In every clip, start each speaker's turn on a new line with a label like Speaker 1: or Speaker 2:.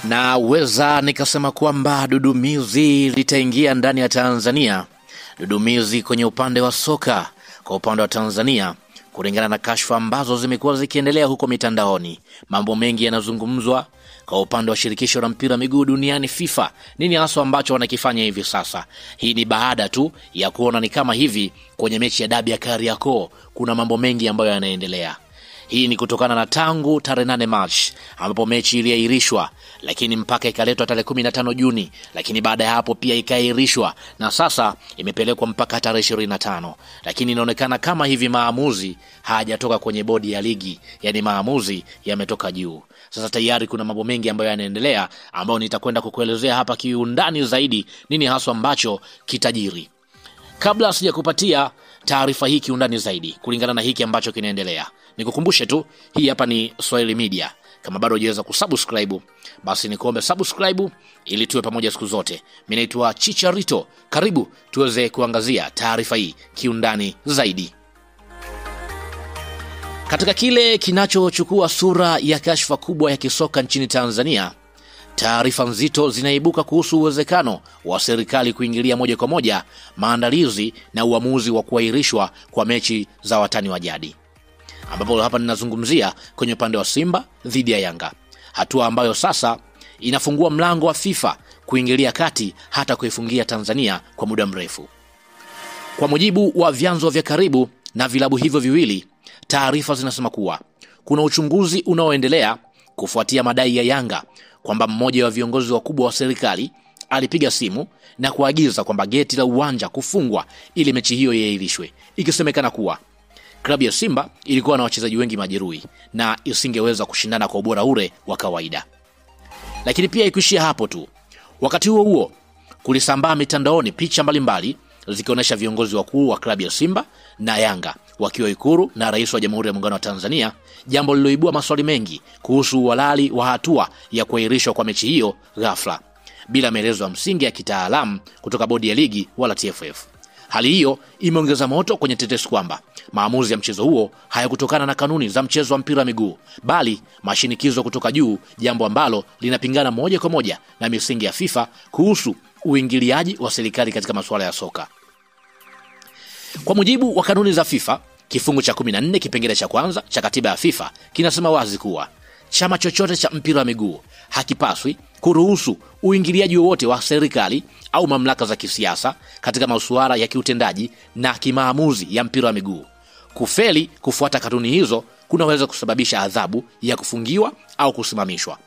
Speaker 1: Naweza nikasema kwamba dudumizi litaingia ndani ya Tanzania. Dudumizi kwenye upande wa soka kwa upande wa Tanzania, kulingana na kashfa ambazo zimekuwa zikiendelea huko mitandaoni. Mambo mengi yanazungumzwa kwa upande wa shirikisho la mpira miguu duniani FIFA. Nini hasa ambacho wanakifanya hivi sasa? Hii ni baada tu ya kuona ni kama hivi kwenye mechi ya dabi ya Kariakoo kuna mambo mengi ambayo yanaendelea. Hii ni kutokana na tangu tarehe 8 March ambapo mechi iliahirishwa, lakini mpaka ikaletwa tarehe 15 Juni, lakini baada ya hapo pia ikaahirishwa na sasa imepelekwa mpaka tarehe 25. Lakini inaonekana kama hivi maamuzi hayajatoka kwenye bodi ya ligi, yani maamuzi yametoka juu. Sasa tayari kuna mambo mengi ambayo yanaendelea ambayo nitakwenda kukuelezea hapa kiundani zaidi nini hasa ambacho kitajiri. Kabla sijakupatia taarifa hii kiundani zaidi kulingana na hiki ambacho kinaendelea, nikukumbushe tu hii hapa ni Swahili Media. Kama bado hujaweza kusubscribe, basi nikuombe subscribe ili tuwe pamoja siku zote. Mimi naitwa Chicharito. Karibu tuweze kuangazia taarifa hii kiundani zaidi. Katika kile kinachochukua sura ya kashfa kubwa ya kisoka nchini Tanzania, taarifa nzito zinaibuka kuhusu uwezekano wa serikali kuingilia moja kwa moja maandalizi na uamuzi wa kuahirishwa kwa mechi za watani wa jadi, ambapo hapa ninazungumzia kwenye upande wa Simba dhidi ya Yanga, hatua ambayo sasa inafungua mlango wa FIFA kuingilia kati hata kuifungia Tanzania kwa muda mrefu. Kwa mujibu wa vyanzo vya karibu na vilabu hivyo viwili, taarifa zinasema kuwa kuna uchunguzi unaoendelea kufuatia madai ya Yanga kwamba mmoja wa viongozi wakubwa wa serikali alipiga simu na kuagiza kwamba geti la uwanja kufungwa ili mechi hiyo iahirishwe, ikisemekana kuwa klabu ya Simba ilikuwa na wachezaji wengi majeruhi na isingeweza kushindana kwa ubora ule wa kawaida. Lakini pia ikuishia hapo tu. Wakati huo kulisambaa mitandaoni picha mbalimbali zikionyesha viongozi wakuu wa klabu ya Simba na Yanga wakiwa Ikulu na Rais wa Jamhuri ya Muungano wa Tanzania, jambo liloibua maswali mengi kuhusu uhalali wa hatua ya kuahirishwa kwa mechi hiyo ghafla bila maelezo ya msingi ya kitaalamu kutoka bodi ya ligi wala TFF. Hali hiyo imeongeza moto kwenye tetesi kwamba maamuzi ya mchezo huo hayakutokana na kanuni za mchezo wa mpira miguu, bali mashinikizo kutoka juu, jambo ambalo linapingana moja kwa moja na misingi ya FIFA kuhusu uingiliaji wa serikali katika masuala ya soka. Kwa mujibu wa kanuni za FIFA, kifungu cha 14 kipengele cha kwanza cha katiba ya FIFA kinasema wazi kuwa chama chochote cha mpira wa miguu hakipaswi kuruhusu uingiliaji wowote wa serikali au mamlaka za kisiasa katika masuala ya kiutendaji na kimaamuzi ya mpira wa miguu. Kufeli kufuata kanuni hizo kunaweza kusababisha adhabu ya kufungiwa au kusimamishwa.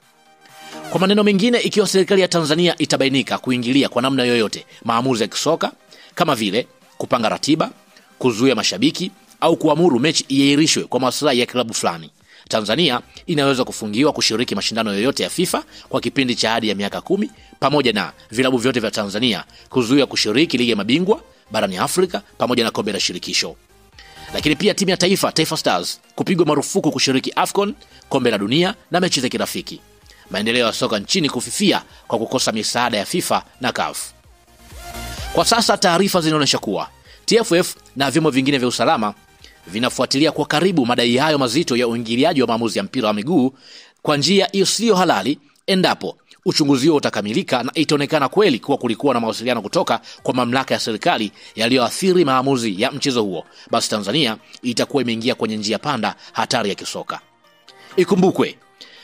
Speaker 1: Kwa maneno mengine, ikiwa serikali ya Tanzania itabainika kuingilia kwa namna yoyote maamuzi ya kisoka kama vile kupanga ratiba, kuzuia mashabiki au kuamuru mechi iahirishwe kwa maslahi ya klabu fulani, Tanzania inaweza kufungiwa kushiriki mashindano yoyote ya FIFA kwa kipindi cha hadi ya miaka 10, pamoja na vilabu vyote vya Tanzania kuzuia kushiriki ligi ya mabingwa barani Afrika pamoja na kombe la shirikisho. Lakini pia timu ya Taifa Stars kupigwa marufuku kushiriki AFCON, kombe la dunia na mechi za kirafiki. Maendeleo ya soka nchini kufifia kwa kukosa misaada ya FIFA na CAF. Kwa sasa taarifa zinaonyesha kuwa TFF na vyombo vingine vya usalama vinafuatilia kwa karibu madai hayo mazito ya uingiliaji wa maamuzi ya mpira wa miguu kwa njia isiyo halali. Endapo uchunguzi huo utakamilika na itaonekana kweli kuwa kulikuwa na mawasiliano kutoka kwa mamlaka ya serikali yaliyoathiri maamuzi ya mchezo huo, basi Tanzania itakuwa imeingia kwenye njia panda hatari ya kisoka. Ikumbukwe,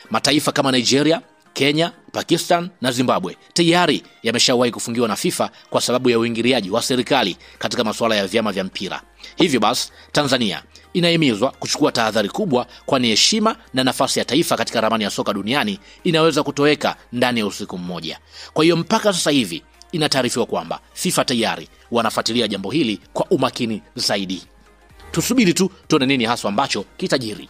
Speaker 1: mataifa kama Nigeria, Kenya, Pakistan na Zimbabwe tayari yameshawahi kufungiwa na FIFA kwa sababu ya uingiliaji wa serikali katika masuala ya vyama vya mpira. Hivyo basi Tanzania inahimizwa kuchukua tahadhari kubwa, kwani heshima na nafasi ya taifa katika ramani ya soka duniani inaweza kutoweka ndani ya usiku mmoja. Kwa hiyo mpaka sasa hivi inataarifiwa kwamba FIFA tayari wanafuatilia jambo hili kwa umakini zaidi. Tusubiri tu tuone nini hasa ambacho kitajiri.